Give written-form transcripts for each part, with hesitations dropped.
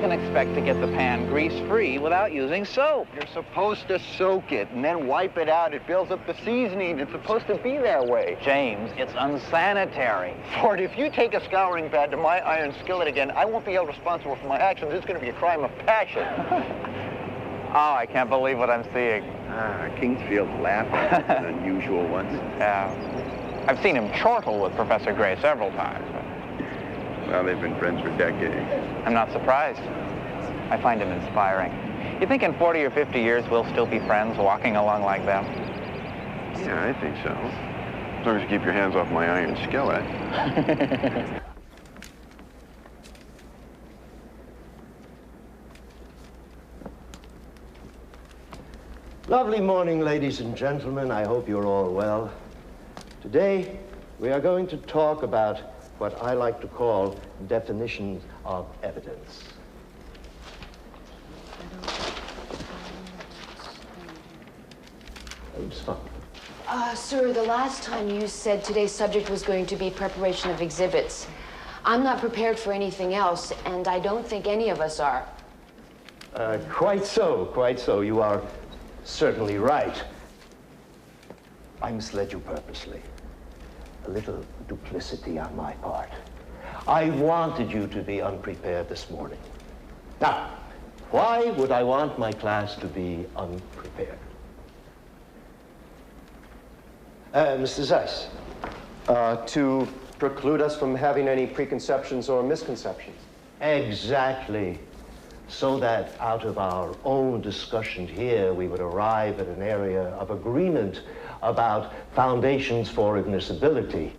you can expect to get the pan grease-free without using soap. You're supposed to soak it and then wipe it out. It builds up the seasoning. It's supposed to be that way. James, it's unsanitary. Ford, if you take a scouring pad to my iron skillet again, I won't be held responsible for my actions. It's going to be a crime of passion. Oh, I can't believe what I'm seeing. Kingsfield's laughing at unusual ones. Yeah. I've seen him chortle with Professor Gray several times. Well, they've been friends for decades. I'm not surprised. I find him inspiring. You think in 40 or 50 years we'll still be friends walking along like them? Yeah, I think so. As long as you keep your hands off my iron skillet. Lovely morning, ladies and gentlemen. I hope you're all well. Today, we are going to talk about what I like to call definitions of evidence. It was fun. Sir, the last time you said today's subject was going to be preparation of exhibits. I'm not prepared for anything else, and I don't think any of us are. Quite so, quite so. You are certainly right. I misled you purposely. A little duplicity on my part. I wanted you to be unprepared this morning. Now, why would I want my class to be unprepared? Mr. Zeiss. To preclude us from having any preconceptions or misconceptions. Exactly. So that out of our own discussion here, we would arrive at an area of agreement about foundations for admissibility.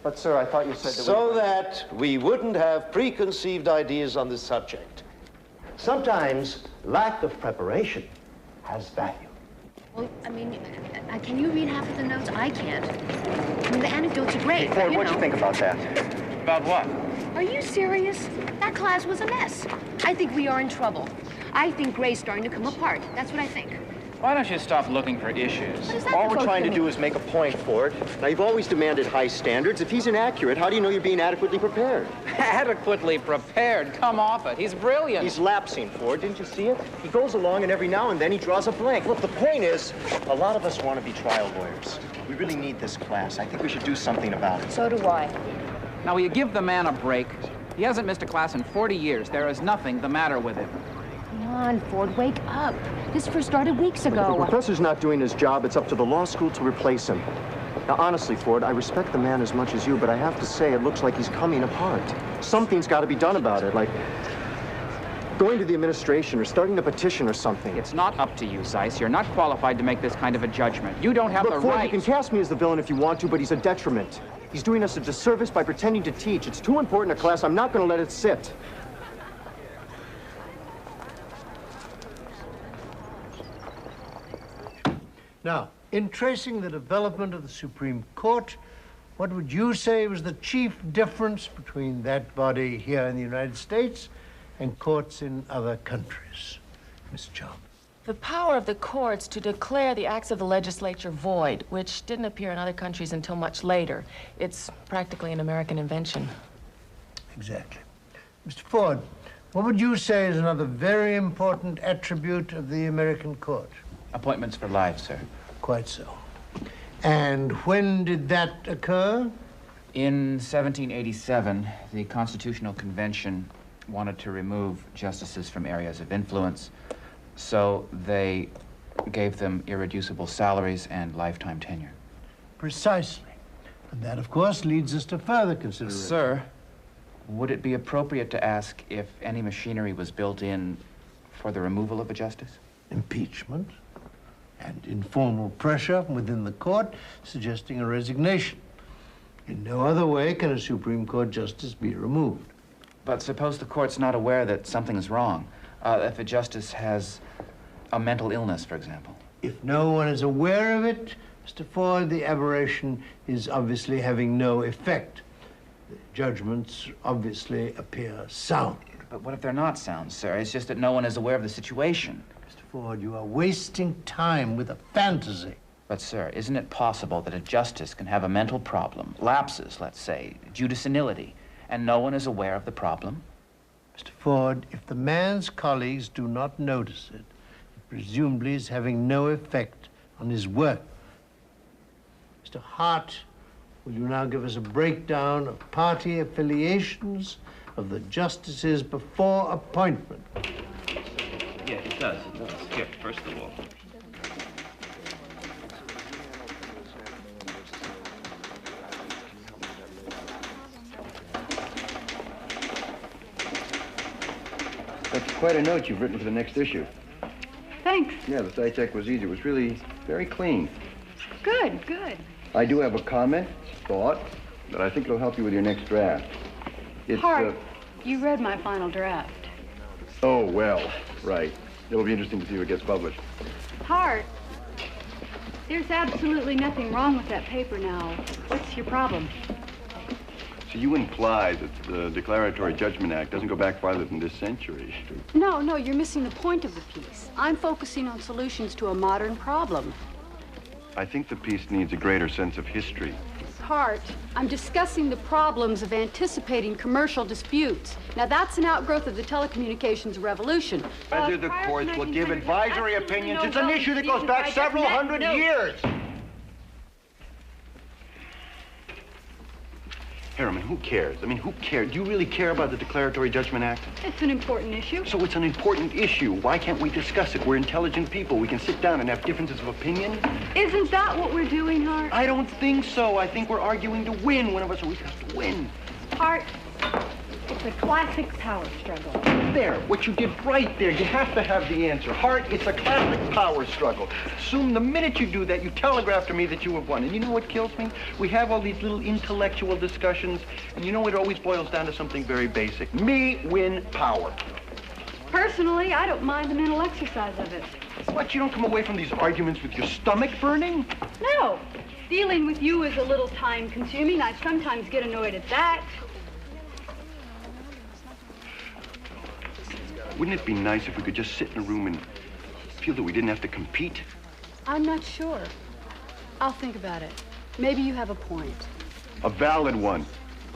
But, sir, I thought you said that so that we wouldn't have preconceived ideas on the subject. Sometimes lack of preparation has value. Well, I mean, can you read half of the notes? I can't. I mean, the anecdotes are great. Hey, Ford, what'd you think about that? About what? Are you serious? That class was a mess. I think we are in trouble. I think Gray's starting to come apart. That's what I think. Why don't you stop looking for issues? What is that All we're supposed trying to mean? do is make a point, Ford. Now, you've always demanded high standards. If he's inaccurate, how do you know you're being adequately prepared? Adequately prepared? Come off it. He's brilliant. He's lapsing, Ford. Didn't you see it? He goes along, and every now and then he draws a blank. Look, the point is, a lot of us want to be trial lawyers. We really need this class. I think we should do something about it. So do I. Now, will you give the man a break? He hasn't missed a class in 40 years. There is nothing the matter with him. Come on, Ford, wake up. This first started weeks If the ago. professor's not doing his job, it's up to the law school to replace him. Now, honestly, Ford, I respect the man as much as you, but I have to say it looks like he's coming apart. Something's got to be done about it, like going to the administration or starting a petition or something. It's not up to you, Zeiss. You're not qualified to make this kind of a judgment. You don't have Look, the Ford, right. you can cast me as the villain if you want to, but he's a detriment. He's doing us a disservice by pretending to teach. It's too important a class. I'm not going to let it sit. Now, in tracing the development of the Supreme Court, what would you say was the chief difference between that body here in the United States and courts in other countries? Ms. John. The power of the courts to declare the acts of the legislature void, which didn't appear in other countries until much later. It's practically an American invention. Exactly. Mr. Ford, what would you say is another very important attribute of the American court? Appointments for life, sir. Quite so. And when did that occur? In 1787, the Constitutional Convention wanted to remove justices from areas of influence, so they gave them irreducible salaries and lifetime tenure. Precisely. And that, of course, leads us to further consideration. Sir, would it be appropriate to ask if any machinery was built in for the removal of a justice? Impeachment and informal pressure within the court suggesting a resignation. In no other way can a Supreme Court justice be removed. But suppose the court's not aware that something is wrong. If a justice has a mental illness, for example. If no one is aware of it, Mr. Ford, the aberration is obviously having no effect. The judgments obviously appear sound. But what if they're not sound, sir? It's just that no one is aware of the situation. Mr. Ford, you are wasting time with a fantasy. But, sir, isn't it possible that a justice can have a mental problem, lapses, let's say, due to senility, and no one is aware of the problem? Mr. Ford, if the man's colleagues do not notice it, it presumably is having no effect on his work. Mr. Hart, will you now give us a breakdown of party affiliations of the justices before appointment? Yeah, it does. Here, first of all. That's quite a note you've written for the next issue. Thanks. Yeah, the site check was easy. It was really very clean. Good, good. I do have a comment, thought, that I think will help you with your next draft. It's, Hart, you read my final draft. Oh, well, right. It'll be interesting to see what gets published. Hart, there's absolutely nothing wrong with that paper now. What's your problem? So you imply that the Declaratory Judgment Act doesn't go back farther than this century. No, you're missing the point of the piece. I'm focusing on solutions to a modern problem. I think the piece needs a greater sense of history. Hart, I'm discussing the problems of anticipating commercial disputes. Now, that's an outgrowth of the telecommunications revolution. Whether the courts will give advisory opinions, it's an issue that goes back several hundred years. Harriman, who cares? I mean, who cares? Do you really care about the Declaratory Judgment Act? It's an important issue. So it's an important issue. Why can't we discuss it? We're intelligent people. We can sit down and have differences of opinion. Isn't that what we're doing, Hart? I don't think so. I think we're arguing to win. One of us always has to win. Hart, it's a classic power struggle. There, what you did right there. You have to have the answer. Hart, it's a classic power struggle. Assume the minute you do that, you telegraph to me that you have won. And you know what kills me? We have all these little intellectual discussions, and you know it always boils down to something very basic. Me win power. Personally, I don't mind the mental exercise of it. What, you don't come away from these arguments with your stomach burning? No. Dealing with you is a little time-consuming. I sometimes get annoyed at that. Wouldn't it be nice if we could just sit in a room and feel that we didn't have to compete? I'm not sure. I'll think about it. Maybe you have a point. A valid one.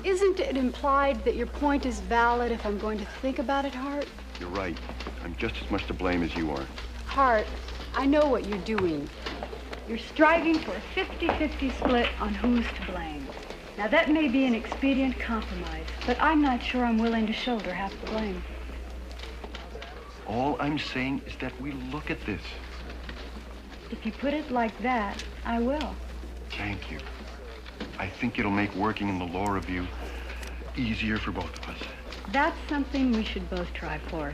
Isn't it implied that your point is valid if I'm going to think about it, Hart? You're right. I'm just as much to blame as you are. Hart, I know what you're doing. You're striving for a 50-50 split on who's to blame. Now, that may be an expedient compromise, but I'm not sure I'm willing to shoulder half the blame. All I'm saying is that we look at this. If you put it like that, I will. Thank you. I think it'll make working in the law review easier for both of us. That's something we should both try for.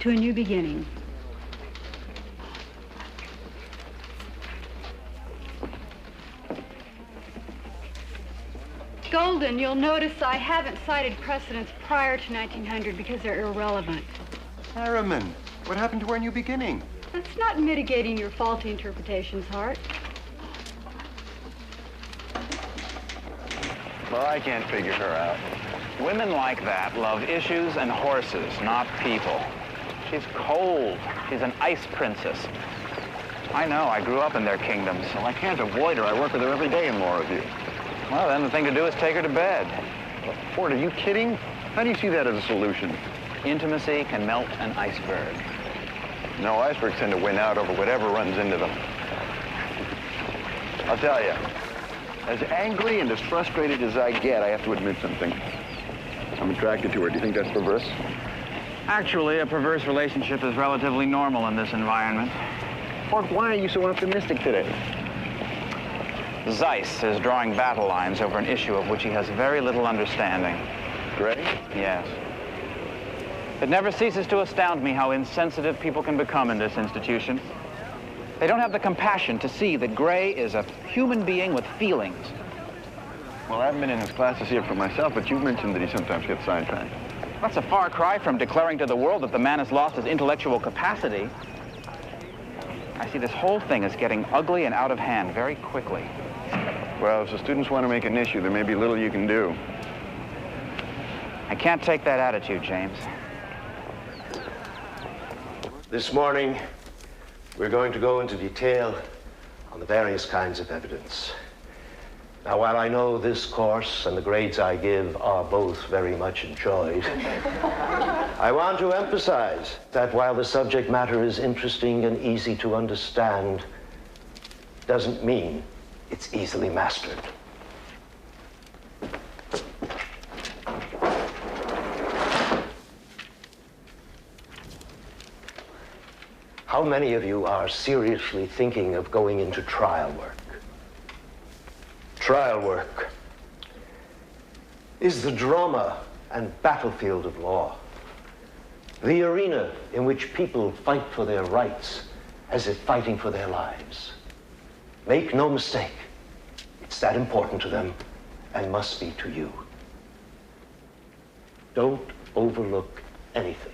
To a new beginning. Golden, you'll notice I haven't cited precedents prior to 1900 because they're irrelevant. Harriman, what happened to our new beginning? That's not mitigating your faulty interpretations, Hart. Well, I can't figure her out. Women like that love issues and horses, not people. She's cold. She's an ice princess. I know. I grew up in their kingdoms. Well, I can't avoid her. I work with her every day in law review. Well, then the thing to do is take her to bed. Ford, are you kidding? How do you see that as a solution? Intimacy can melt an iceberg. No, icebergs tend to win out over whatever runs into them. I'll tell you, as angry and as frustrated as I get, I have to admit something. I'm attracted to her. Do you think that's perverse? Actually, a perverse relationship is relatively normal in this environment. Ford, why are you so optimistic today? Zeiss is drawing battle lines over an issue of which he has very little understanding. Gray? Yes. It never ceases to astound me how insensitive people can become in this institution. They don't have the compassion to see that Gray is a human being with feelings. Well, I haven't been in his class to see it for myself, but you've mentioned that he sometimes gets sidetracked. That's a far cry from declaring to the world that the man has lost his intellectual capacity. I see this whole thing as getting ugly and out of hand very quickly. Well, if the students want to make an issue, there may be little you can do. I can't take that attitude, James. This morning, we're going to go into detail on the various kinds of evidence. Now, while I know this course and the grades I give are both very much enjoyed, I want to emphasize that while the subject matter is interesting and easy to understand, doesn't mean it's easily mastered. How many of you are seriously thinking of going into trial work? Trial work is the drama and battlefield of law, the arena in which people fight for their rights as if fighting for their lives. Make no mistake, it's that important to them and must be to you. Don't overlook anything.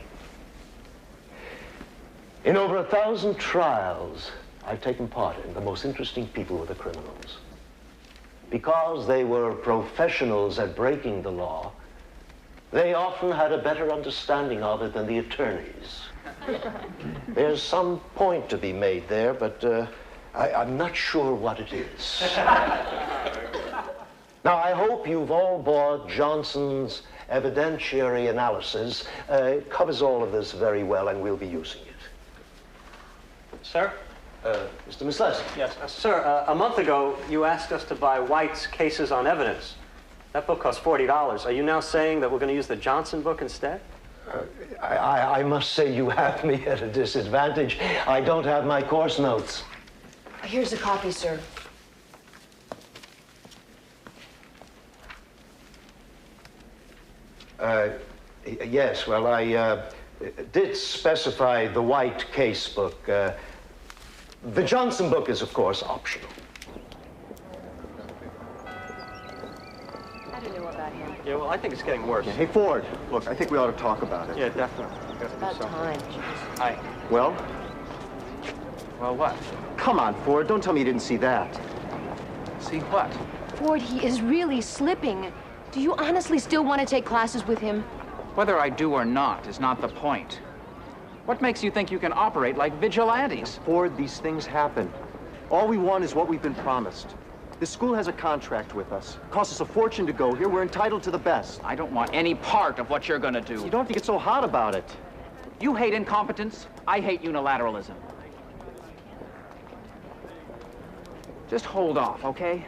In over 1,000 trials, I've taken part in. The most interesting people were the criminals. Because they were professionals at breaking the law, they often had a better understanding of it than the attorneys. There's some point to be made there, but I'm not sure what it is. Now, I hope you've all bought Johnson's evidentiary analysis. It covers all of this very well, and we'll be using it. Sir? Mr. Mislessy. Yes. Sir, a month ago, you asked us to buy White's Cases on Evidence. That book cost $40. Are you now saying that we're going to use the Johnson book instead? I must say you have me at a disadvantage. I don't have my course notes. Here's a copy, sir. Yes, well, I did specify the White case book. The Johnson book is, of course, optional. I don't know about him. Yeah, well, I think it's getting worse. Yeah, hey, Ford, look, I think we ought to talk about it. Yeah, definitely. It's about time. Hi. Well? Well, what? Come on, Ford, don't tell me you didn't see that. See what? Ford, he is really slipping. Do you honestly still want to take classes with him? Whether I do or not is not the point. What makes you think you can operate like vigilantes? Ford, these things happen. All we want is what we've been promised. This school has a contract with us. It costs us a fortune to go here. We're entitled to the best. I don't want any part of what you're gonna do. You don't have to get so hot about it. You hate incompetence. I hate unilateralism. Just hold off, okay?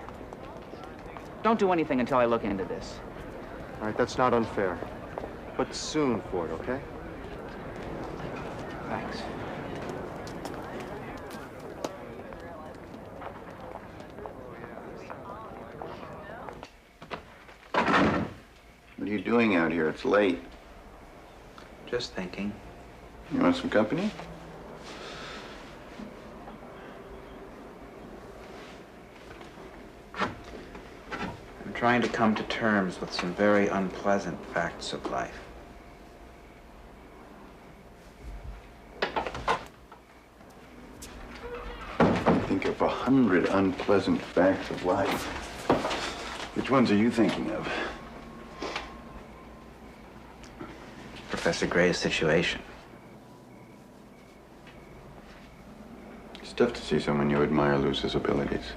Don't do anything until I look into this. All right, that's not unfair. But soon, Ford, okay? Thanks. What are you doing out here? It's late. Just thinking. You want some company? I'm trying to come to terms with some very unpleasant facts of life. Think of 100 unpleasant facts of life. Which ones are you thinking of? Professor Gray's situation. It's tough to see someone you admire lose his abilities.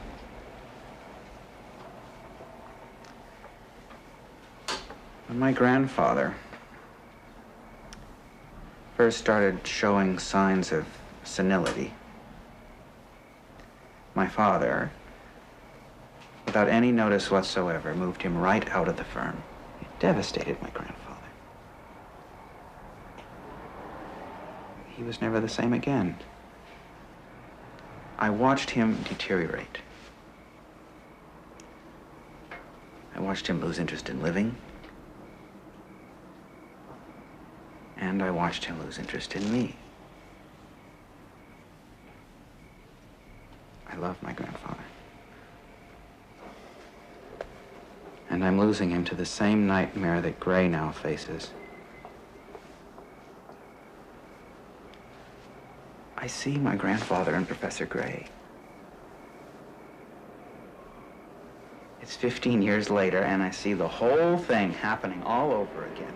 When my grandfather first started showing signs of senility, my father, without any notice whatsoever, moved him right out of the firm. It devastated my grandfather. He was never the same again. I watched him deteriorate. I watched him lose interest in living. And I watched him lose interest in me. I love my grandfather. And I'm losing him to the same nightmare that Gray now faces. I see my grandfather and Professor Gray. It's 15 years later, and I see the whole thing happening all over again.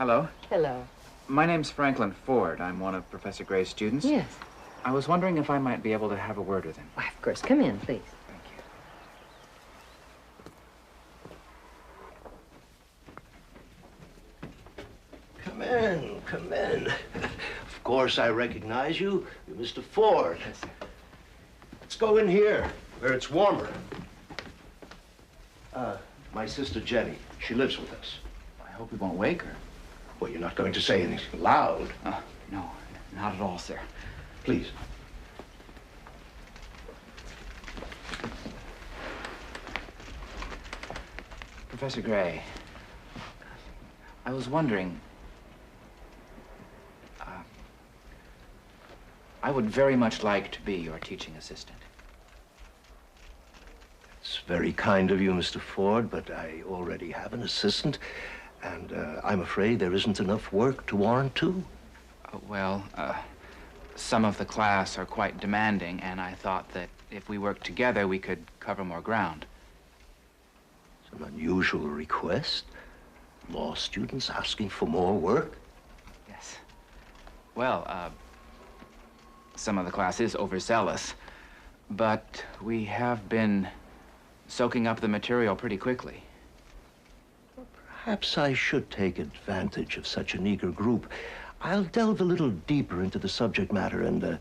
Hello. Hello. My name's Franklin Ford. I'm one of Professor Gray's students. Yes. I was wondering if I might be able to have a word with him. Why, of course. Come in, please. Come in, come in. Of course, I recognize you. You're Mr. Ford. Yes, sir. Let's go in here, where it's warmer. My sister Jenny. She lives with us. I hope we won't wake her. Well, you're not going to say anything loud. No, not at all, sir. Please. Professor Gray, I was wondering, I would very much like to be your teaching assistant. It's very kind of you, Mr. Ford, but I already have an assistant, and I'm afraid there isn't enough work to warrant two. Some of the class are quite demanding, and I thought that if we worked together, we could cover more ground. It's an unusual request. Law students asking for more work. Yes. Well, some of the class is overzealous, but we have been soaking up the material pretty quickly. Perhaps I should take advantage of such an eager group. I'll delve a little deeper into the subject matter and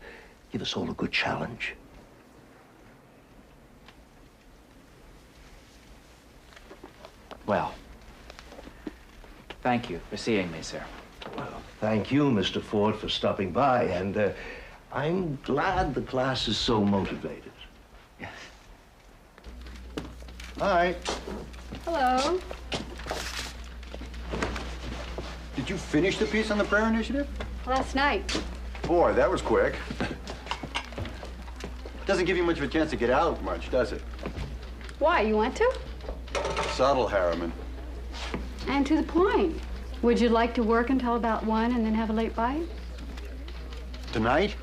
give us all a good challenge. Well, thank you for seeing me, sir. Well, thank you, Mr. Ford, for stopping by, and I'm glad the class is so motivated. Yes. Hi. Hello. Did you finish the piece on the prayer initiative? Last night. Boy, that was quick. Doesn't give you much of a chance to get out much, does it? Why, you want to? Subtle, Harriman. And to the point. Would you like to work until about 1 and then have a late bite? Tonight?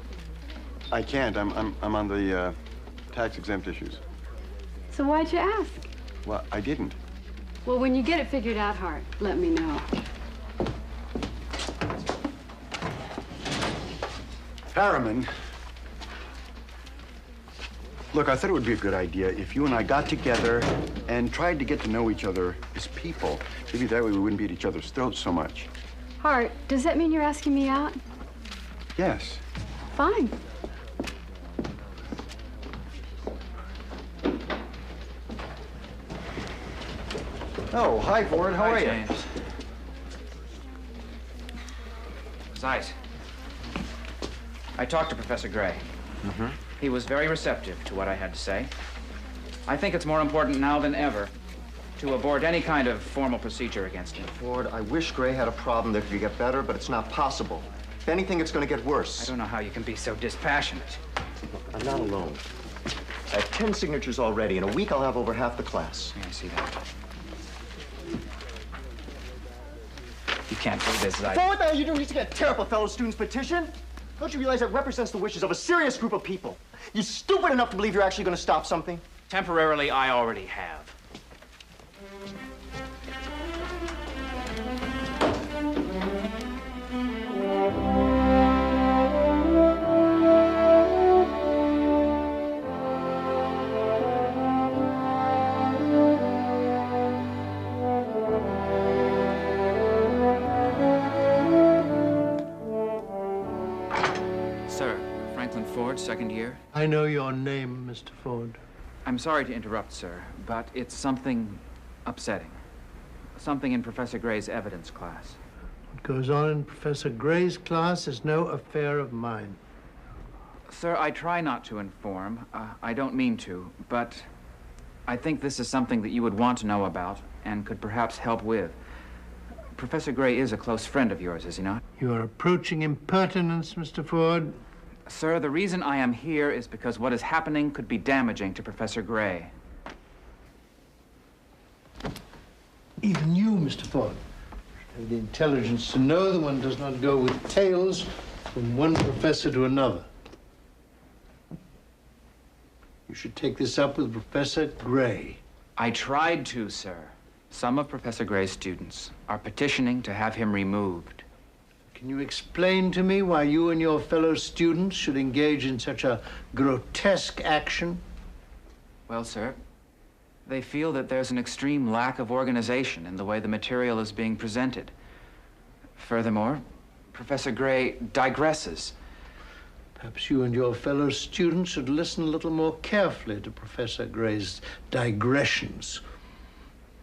I can't. I'm on the tax-exempt issues. So why'd you ask? Well, I didn't. Well, when you get it figured out, Hart, let me know. Harriman. Look, I thought it would be a good idea if you and I got together and tried to get to know each other as people. Maybe that way we wouldn't be at each other's throats so much. Hart, does that mean you're asking me out? Yes. Fine. Oh, hi, Ford. How are you? James. Besides, I talked to Professor Gray. Mm-hmm. He was very receptive to what I had to say. I think it's more important now than ever to abort any kind of formal procedure against him. Ford, I wish Gray had a problem that could get better, but it's not possible. If anything, it's going to get worse. I don't know how you can be so dispassionate. I'm not alone. I have 10 signatures already. In a week, I'll have over half the class. Yeah, I see that. You can't do this, Ford, what the hell are you doing? You used to get tear up a fellow student's petition? Don't you realize that represents the wishes of a serious group of people? You stupid enough to believe you're actually going to stop something? Temporarily, I already have. Sir, Franklin Ford, second year. I know your name, Mr. Ford. I'm sorry to interrupt, sir, but it's something upsetting. Something in Professor Gray's evidence class. What goes on in Professor Gray's class is no affair of mine. Sir, I try not to inform. I don't mean to, but I think this is something that you would want to know about and could perhaps help with. Professor Gray is a close friend of yours, is he not? You are approaching impertinence, Mr. Ford. Sir, the reason I am here is because what is happening could be damaging to Professor Gray. Even you, Mr. Ford, have the intelligence to know that one does not go with tales from one professor to another. You should take this up with Professor Gray. I tried to, sir. Some of Professor Gray's students are petitioning to have him removed. Can you explain to me why you and your fellow students should engage in such a grotesque action? Well, sir, they feel that there's an extreme lack of organization in the way the material is being presented. Furthermore, Professor Gray digresses. Perhaps you and your fellow students should listen a little more carefully to Professor Gray's digressions.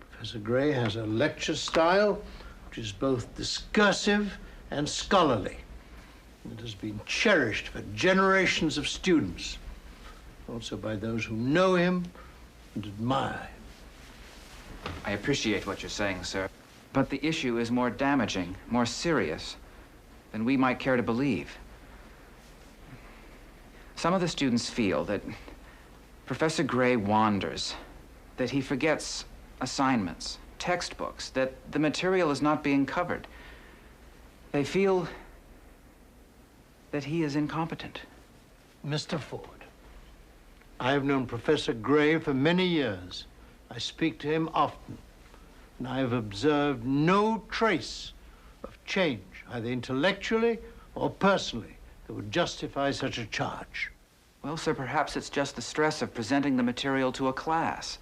Professor Gray has a lecture style which is both discursive and scholarly. It has been cherished for generations of students, also by those who know him and admire him. I appreciate what you're saying, sir, but the issue is more damaging, more serious than we might care to believe. Some of the students feel that Professor Gray wanders, that he forgets assignments, textbooks, that the material is not being covered. They feel that he is incompetent. Mr. Ford, I have known Professor Gray for many years. I speak to him often, and I have observed no trace of change, either intellectually or personally, that would justify such a charge. Well, sir, perhaps it's just the stress of presenting the material to a class.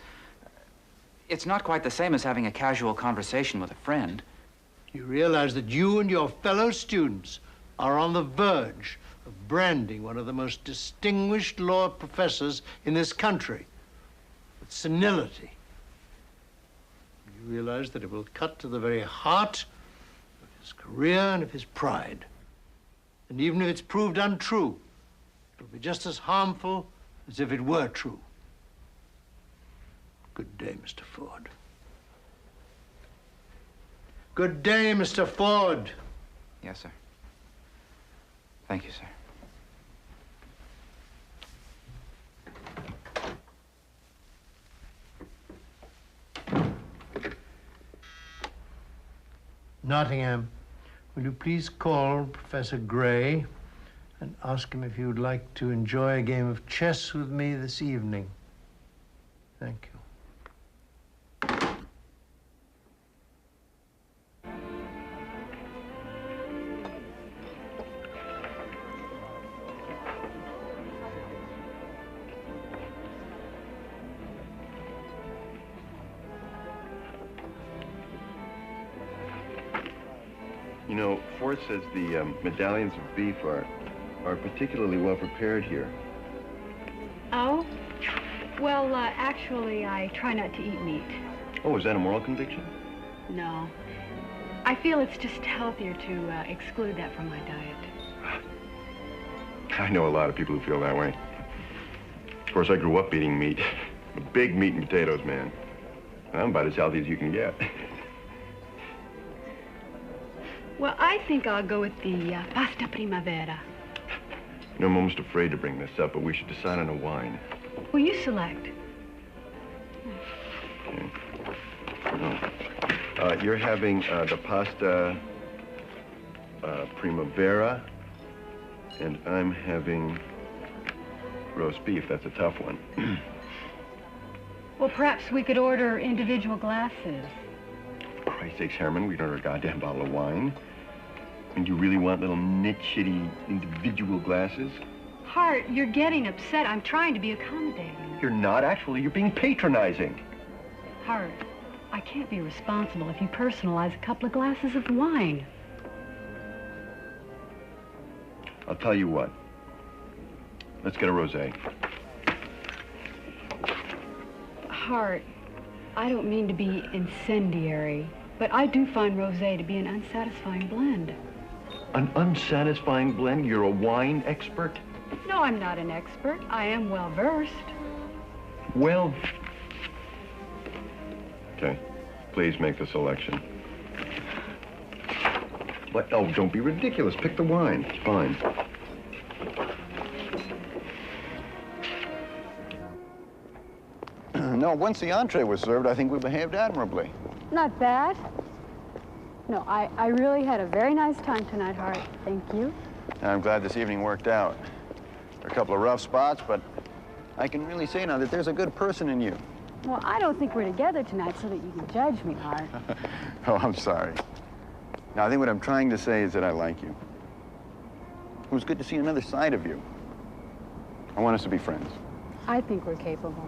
It's not quite the same as having a casual conversation with a friend. You realize that you and your fellow students are on the verge of branding one of the most distinguished law professors in this country with senility. You realize that it will cut to the very heart of his career and of his pride. And even if it's proved untrue, it'll be just as harmful as if it were true. Good day, Mr. Ford. Good day, Mr. Ford. Yes, sir. Thank you, sir. Nottingham, will you please call Professor Gray and ask him if he would like to enjoy a game of chess with me this evening? Thank you. You know, Ford says the medallions of beef are particularly well prepared here. Oh? Well, actually, I try not to eat meat. Oh, is that a moral conviction? No. I feel it's just healthier to exclude that from my diet. I know a lot of people who feel that way. Of course, I grew up eating meat. A big meat and potatoes man. I'm about as healthy as you can get. Well, I think I'll go with the pasta primavera. You know, I'm almost afraid to bring this up, but we should decide on a wine. Will you select? Okay. You're having the pasta primavera, and I'm having roast beef. That's a tough one. Well, perhaps we could order individual glasses. For Christ's sakes, Herman, we can order a goddamn bottle of wine. And you really want little nit-shitty individual glasses? Hart, you're getting upset. I'm trying to be accommodating. You're not, actually. You're being patronizing. Hart, I can't be responsible if you personalize a couple of glasses of wine. I'll tell you what. Let's get a rosé. Hart, I don't mean to be incendiary, but I do find rosé to be an unsatisfying blend. An unsatisfying blend? You're a wine expert? No, I'm not an expert. I am well-versed. Well... Okay. Please make the selection. What? Oh, don't be ridiculous. Pick the wine. It's fine. No, once the entree was served, I think we behaved admirably. Not bad. No, I really had a very nice time tonight, Hart. Thank you. I'm glad this evening worked out. There are a couple of rough spots, but I can really say now that there's a good person in you. Well, I don't think we're together tonight so that you can judge me, Art. Oh, I'm sorry. Now, I think what I'm trying to say is that I like you. It was good to see another side of you. I want us to be friends. I think we're capable.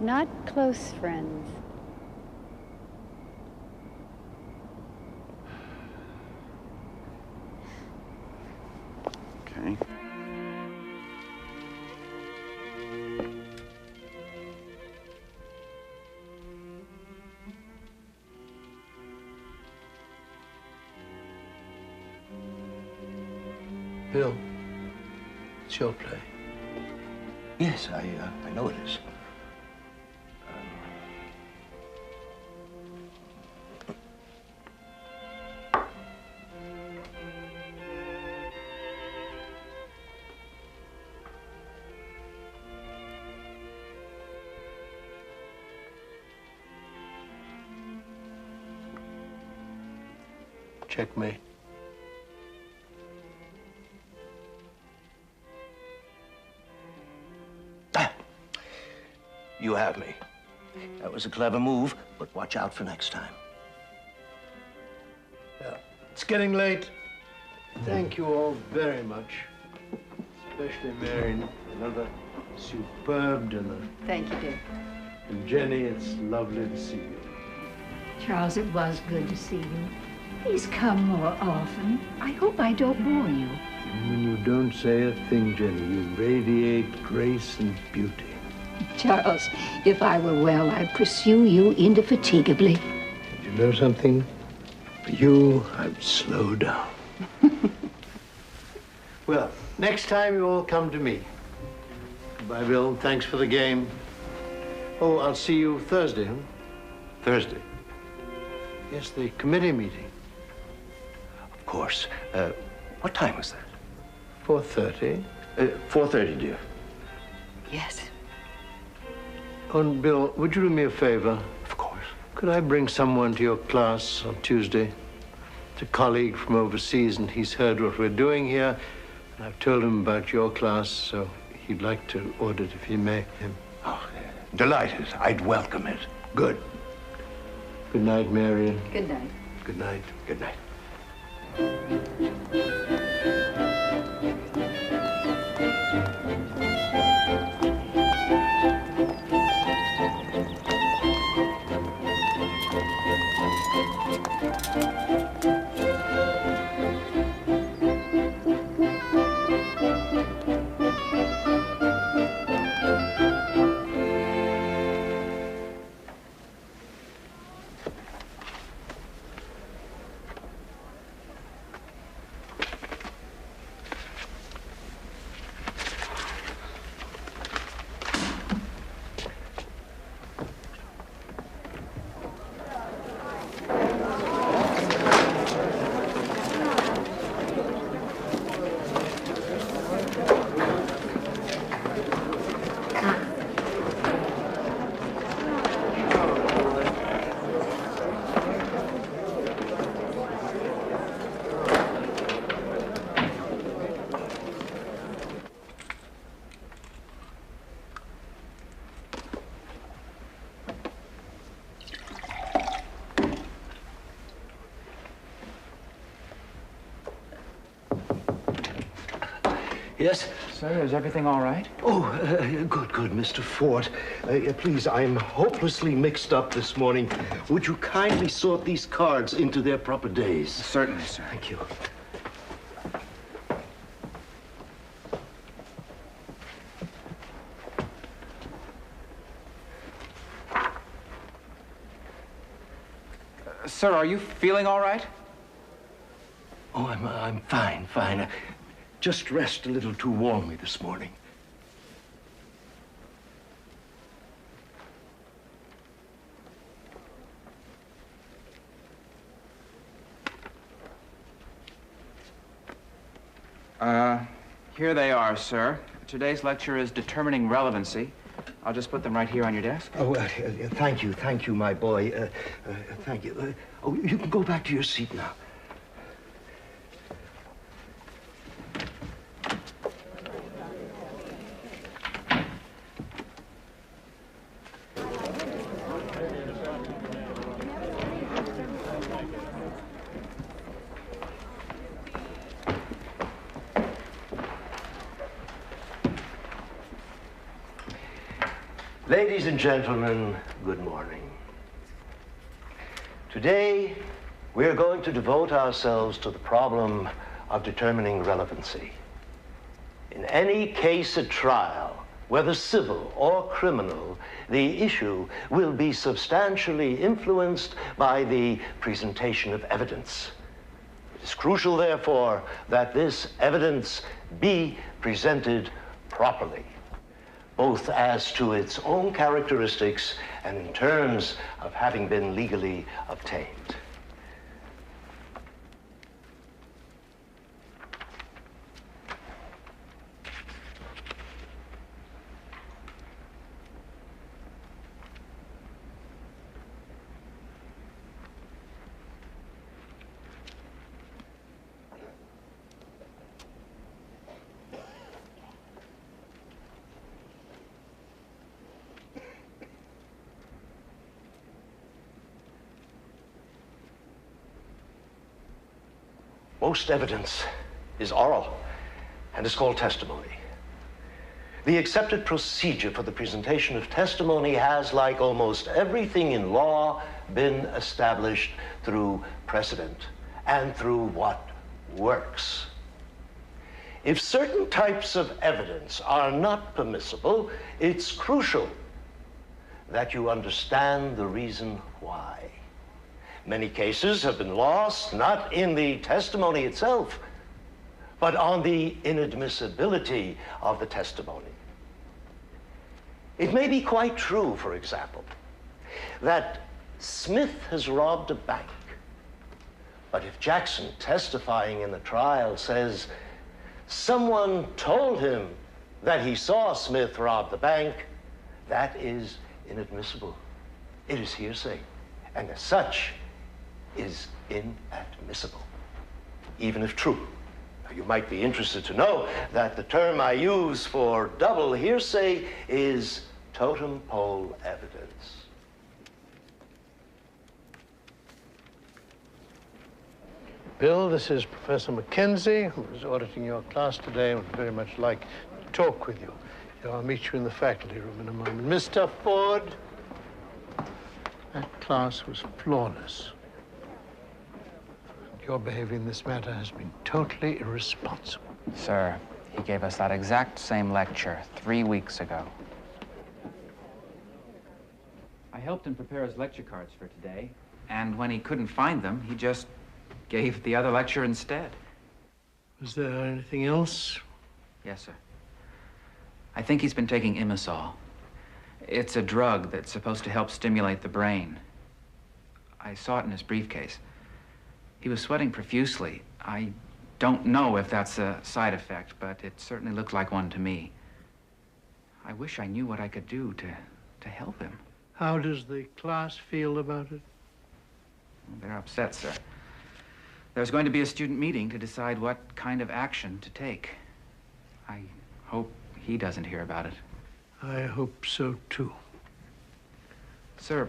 Not close friends. Okay. Bill, it's your play. Yes, I know it is. Checkmate. You have me. That was a clever move, but watch out for next time. Yeah. It's getting late. Thank you all very much. Especially Marion, another superb dinner. Thank you, dear. And Jenny, it's lovely to see you. Charles, it was good to see you. Please come more often. I hope I don't bore you. You don't say a thing, Jenny. You radiate grace and beauty. Charles, if I were well, I'd pursue you indefatigably. You know something? For you, I'd slow down. Well, next time you all come to me. Goodbye, Bill. Thanks for the game. Oh, I'll see you Thursday, huh? Thursday. Yes, the committee meeting. Of course. What time was that? 4:30. 4:30, dear. Yes. Oh, and Bill, would you do me a favor? Of course. Could I bring someone to your class on Tuesday? It's a colleague from overseas, and he's heard what we're doing here. And I've told him about your class, so he'd like to audit, if he may. Oh, delighted. I'd welcome it. Good. Good night, Marion. Good night. Good night. Good night. Yes? Sir, is everything all right? Oh, good, Mr. Fort. Please, I'm hopelessly mixed up this morning. Would you kindly sort these cards into their proper days? Certainly, sir. Thank you. Sir, are you feeling all right? Oh, I'm fine. Just rest a little too warmly this morning. Here they are, sir. Today's lecture is Determining Relevancy. I'll just put them right here on your desk. Oh, thank you, my boy. Thank you. Oh, you can go back to your seat now. Ladies and gentlemen, good morning. Today, we're going to devote ourselves to the problem of determining relevancy. In any case at trial, whether civil or criminal, the issue will be substantially influenced by the presentation of evidence. It is crucial, therefore, that this evidence be presented properly, both as to its own characteristics and in terms of having been legally obtained. Most evidence is oral and is called testimony. The accepted procedure for the presentation of testimony has, like almost everything in law, been established through precedent and through what works. If certain types of evidence are not permissible, it's crucial that you understand the reason why. Many cases have been lost, not in the testimony itself, but on the inadmissibility of the testimony. It may be quite true, for example, that Smith has robbed a bank. But if Jackson, testifying in the trial, says someone told him that he saw Smith rob the bank, that is inadmissible. It is hearsay, and as such, is inadmissible, even if true. Now, you might be interested to know that the term I use for double hearsay is totem pole evidence. Bill, this is Professor Mackenzie, who is auditing your class today and would very much like to talk with you. I'll meet you in the faculty room in a moment. Mr. Ford, that class was flawless. Your behavior in this matter has been totally irresponsible. Sir, he gave us that exact same lecture 3 weeks ago. I helped him prepare his lecture cards for today, and when he couldn't find them, he just gave the other lecture instead. Was there anything else? Yes, sir. I think he's been taking Imisol. It's a drug that's supposed to help stimulate the brain. I saw it in his briefcase. He was sweating profusely. I don't know if that's a side effect, but it certainly looked like one to me. I wish I knew what I could do to help him. How does the class feel about it? They're upset, sir. There's going to be a student meeting to decide what kind of action to take. I hope he doesn't hear about it. I hope so, too. Sir,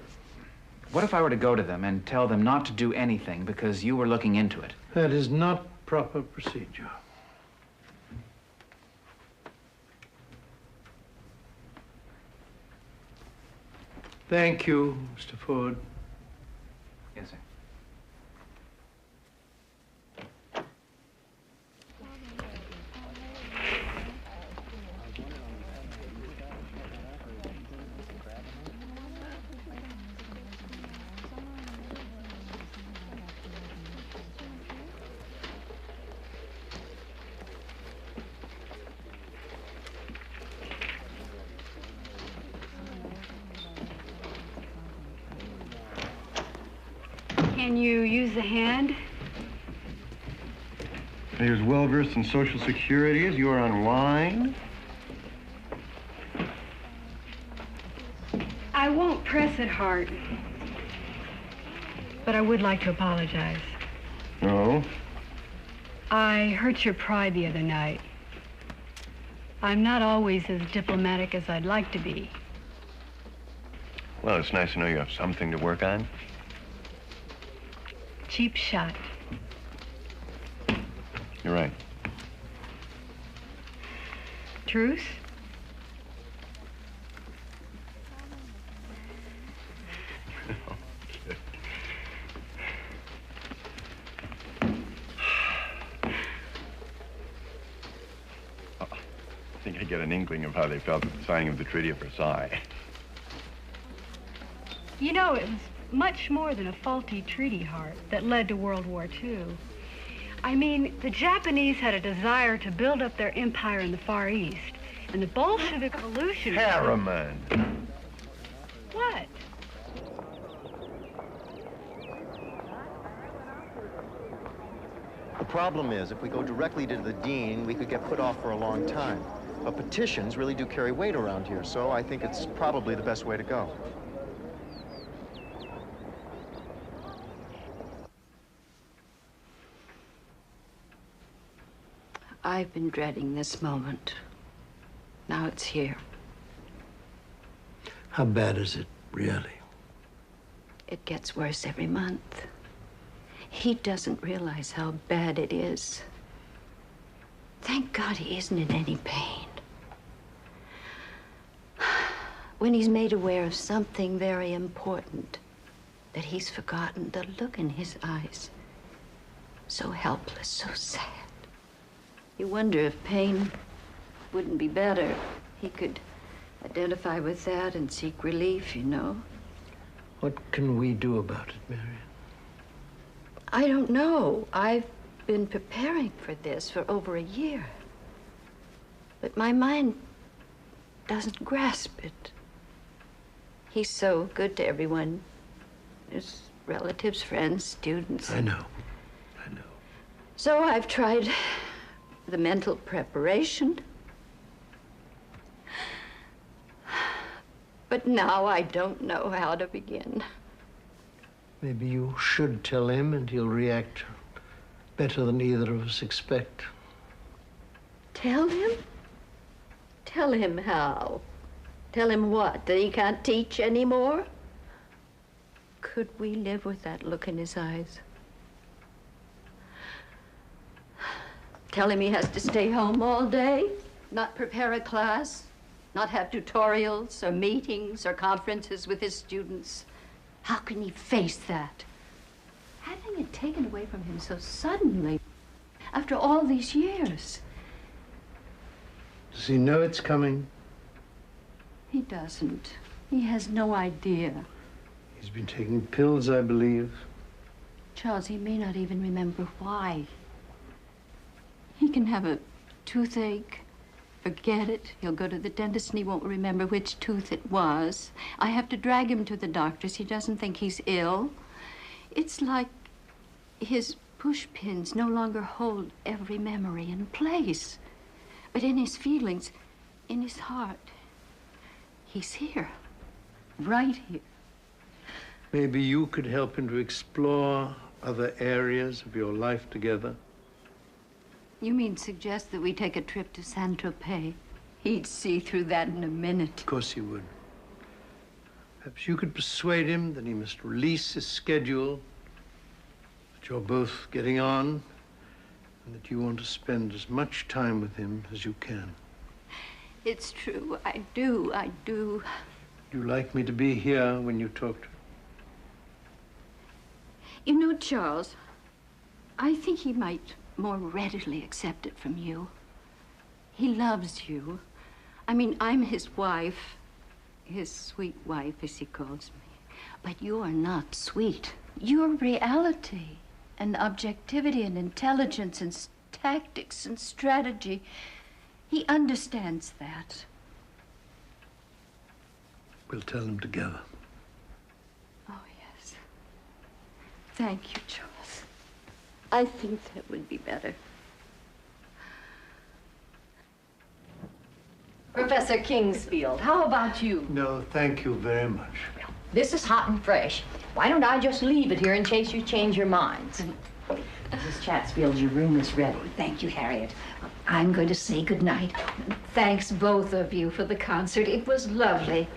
what if I were to go to them and tell them not to do anything because you were looking into it? That is not proper procedure. Thank you, Mr. Ford. Yes, sir. Can you use the hand? You're as well-versed in Social Security as you are online. I won't press it hard, but I would like to apologize. No? I hurt your pride the other night. I'm not always as diplomatic as I'd like to be. Well, it's nice to know you have something to work on. Cheap shot. You're right. Truce? think I get an inkling of how they felt at the signing of the Treaty of Versailles. You know, it was much more than a faulty treaty, Hart, that led to World War II. I mean, the Japanese had a desire to build up their empire in the Far East, and the Bolshevik Revolution... Harriman! What? The problem is, if we go directly to the dean, we could get put off for a long time. But petitions really do carry weight around here, so I think it's probably the best way to go. I've been dreading this moment. Now it's here. How bad is it, really? It gets worse every month. He doesn't realize how bad it is. Thank God he isn't in any pain. When he's made aware of something very important that he's forgotten, the look in his eyes, so helpless, so sad. You wonder if pain wouldn't be better. He could identify with that and seek relief, you know. What can we do about it, Marion? I don't know. I've been preparing for this for over a year. But my mind doesn't grasp it. He's so good to everyone. His relatives, friends, students. I know. So I've tried the mental preparation. But now I don't know how to begin. Maybe you should tell him and he'll react better than either of us expect. Tell him? Tell him how? Tell him what? That he can't teach anymore? Could we live with that look in his eyes? Tell him he has to stay home all day, not prepare a class, not have tutorials or meetings or conferences with his students. How can he face that? Having it taken away from him so suddenly, after all these years. Does he know it's coming? He doesn't. He has no idea. He's been taking pills, I believe. Charles, he may not even remember why. He can have a toothache, forget it. He'll go to the dentist and he won't remember which tooth it was. I have to drag him to the doctors. He doesn't think he's ill. It's like his push pins no longer hold every memory in place. But in his feelings, in his heart, he's here, right here. Maybe you could help him to explore other areas of your life together. You mean suggest that we take a trip to Saint-Tropez? He'd see through that in a minute. Of course he would. Perhaps you could persuade him that he must release his schedule, that you're both getting on, and that you want to spend as much time with him as you can. It's true. I do. You like me to be here when you talk to him? You know, Charles, I think he might more readily accept it from you. He loves you. I mean, I'm his wife, his sweet wife, as he calls me. But you are not sweet. You're reality and objectivity and intelligence and tactics and strategy. He understands that. We'll tell him together. Oh, yes. Thank you, Charles. I think that would be better. Professor Kingsfield, how about you? No, thank you very much. This is hot and fresh. Why don't I just leave it here in case you change your minds? Mrs. Chatsfield, your room is ready. Thank you, Harriet. I'm going to say good night. Thanks, both of you, for the concert. It was lovely.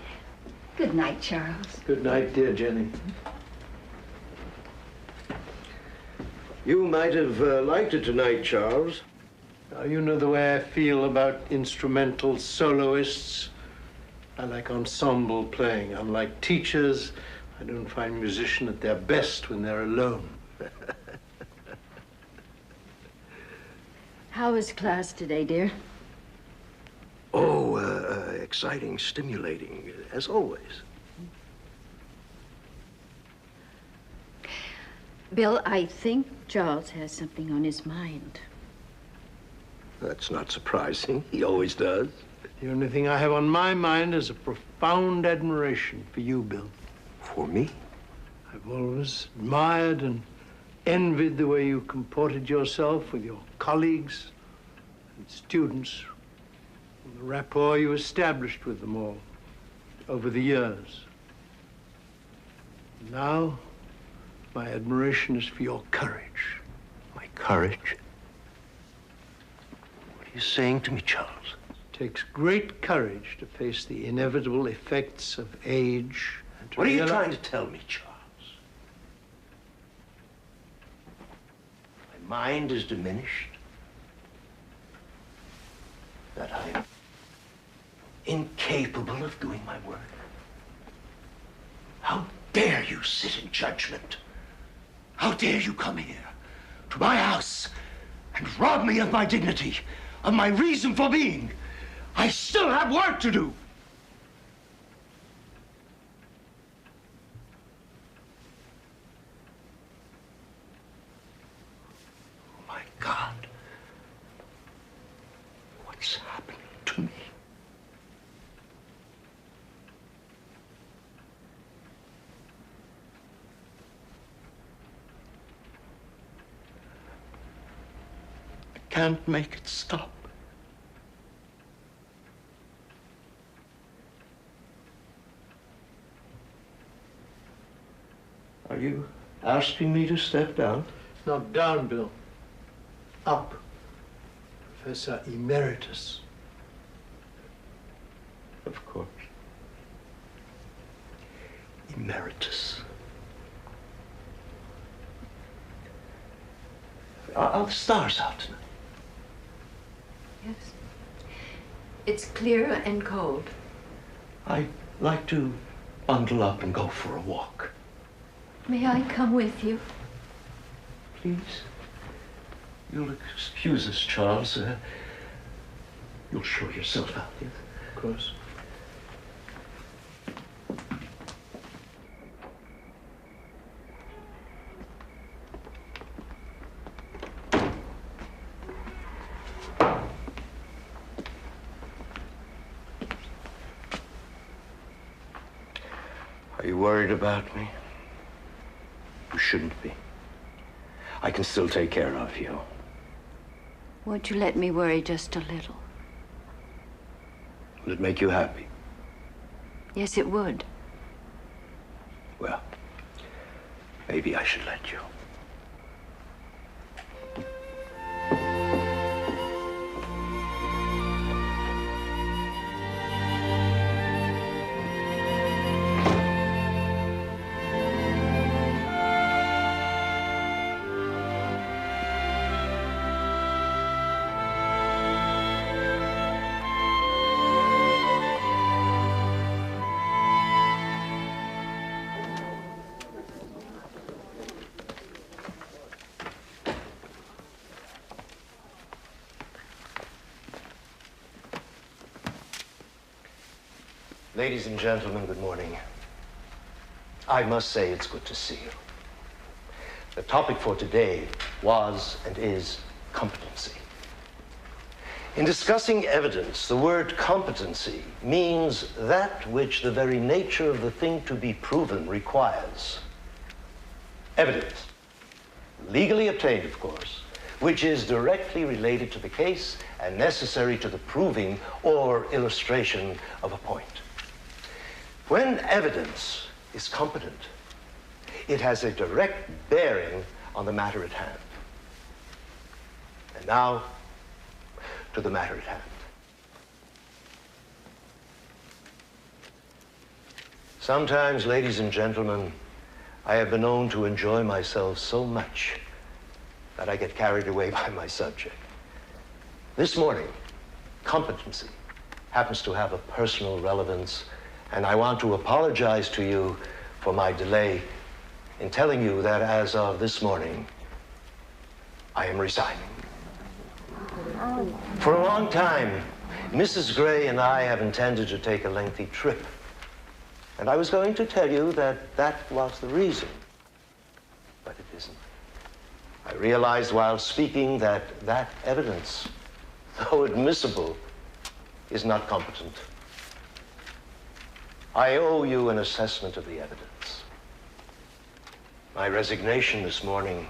Good night, Charles. Good night, dear Jenny. You might have liked it tonight, Charles. Now, you know the way I feel about instrumental soloists. I like ensemble playing. Unlike teachers, I don't find musicians at their best when they're alone. How was class today, dear? Oh, exciting, stimulating, as always. Bill, I think Charles has something on his mind. That's not surprising. He always does. The only thing I have on my mind is a profound admiration for you, Bill. For me? I've always admired and envied the way you comported yourself with your colleagues and students, and the rapport you established with them all over the years. Now, my admiration is for your courage. My courage? What are you saying to me, Charles? It takes great courage to face the inevitable effects of age. And What are you trying to tell me, Charles? My mind is diminished? That I'm incapable of doing my work? How dare you sit in judgment? How dare you come here, to my house, and rob me of my dignity, of my reason for being? I still have work to do. Oh, my God. What's happening to me? Can't make it stop. Are you asking me to step down? Not down, Bill. Up. Professor Emeritus. Of course. Emeritus. Are the stars out tonight? Yes. It's clear and cold. I'd like to bundle up and go for a walk. May I come with you? Please. You'll excuse us, Charles. You'll show yourself out, yes? Of course. Are you worried about me? You shouldn't be. I can still take care of you. Won't you let me worry just a little? Will it make you happy? Yes, it would. Well, maybe I should let you. Ladies and gentlemen, good morning. I must say it's good to see you. The topic for today was and is competency. In discussing evidence, the word competency means that which the very nature of the thing to be proven requires. Evidence, legally obtained, of course, which is directly related to the case and necessary to the proving or illustration of a point. When evidence is competent, it has a direct bearing on the matter at hand. And now, to the matter at hand. Sometimes, ladies and gentlemen, I have been known to enjoy myself so much that I get carried away by my subject. This morning, competency happens to have a personal relevance, and I want to apologize to you for my delay in telling you that as of this morning, I am resigning. For a long time, Mrs. Gray and I have intended to take a lengthy trip. And I was going to tell you that that was the reason. But it isn't. I realized while speaking that that evidence, though admissible, is not competent. I owe you an assessment of the evidence. My resignation this morning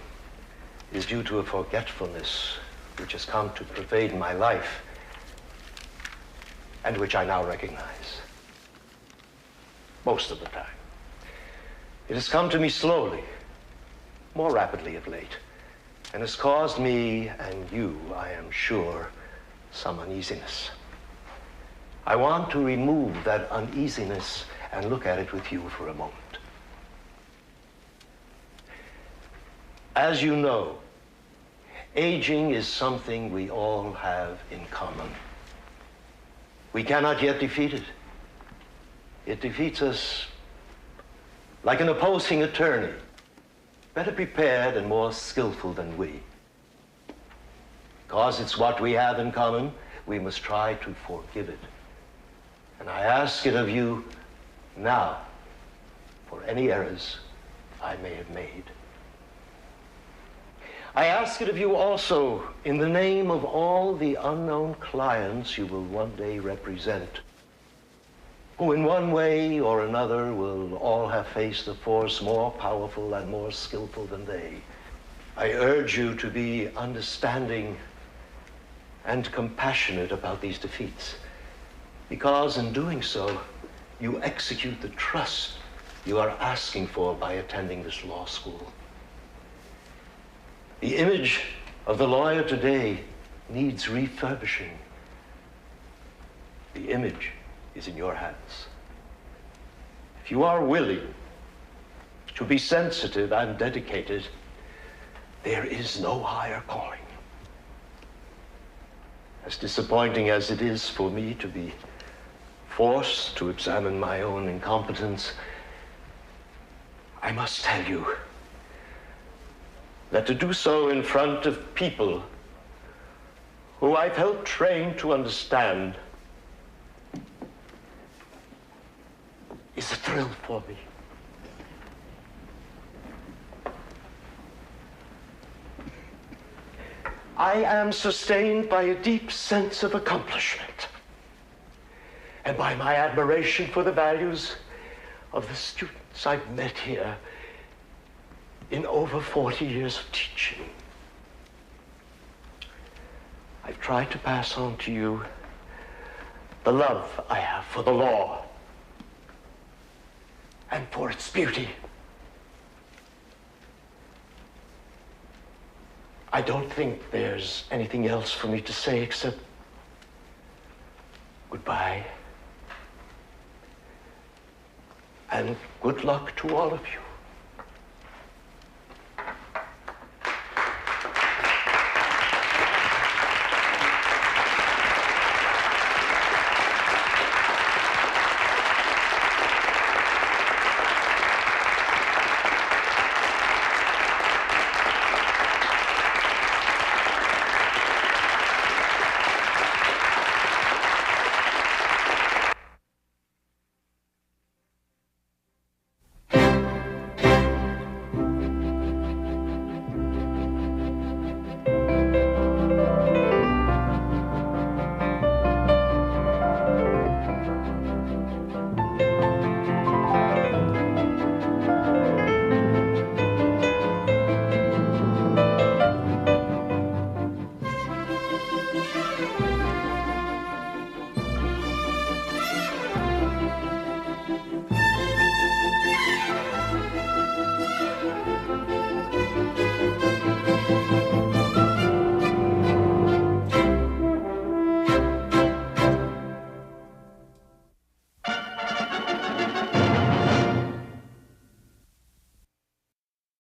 is due to a forgetfulness which has come to pervade my life and which I now recognize. Most of the time. It has come to me slowly, more rapidly of late, and has caused me and you, I am sure, some uneasiness. I want to remove that uneasiness and look at it with you for a moment. As you know, aging is something we all have in common. We cannot yet defeat it. It defeats us like an opposing attorney, better prepared and more skillful than we. Because it's what we have in common, we must try to forgive it. And I ask it of you now for any errors I may have made. I ask it of you also in the name of all the unknown clients you will one day represent, who in one way or another will all have faced a force more powerful and more skillful than they. I urge you to be understanding and compassionate about these defeats, because in doing so, you execute the trust you are asking for by attending this law school. The image of the lawyer today needs refurbishing. The image is in your hands. If you are willing to be sensitive and dedicated, there is no higher calling. As disappointing as it is for me to be forced to examine my own incompetence, I must tell you that to do so in front of people who I've helped train to understand is a thrill for me. I am sustained by a deep sense of accomplishment and by my admiration for the values of the students I've met here in over 40 years of teaching. I've tried to pass on to you the love I have for the law and for its beauty. I don't think there's anything else for me to say except goodbye and good luck to all of you.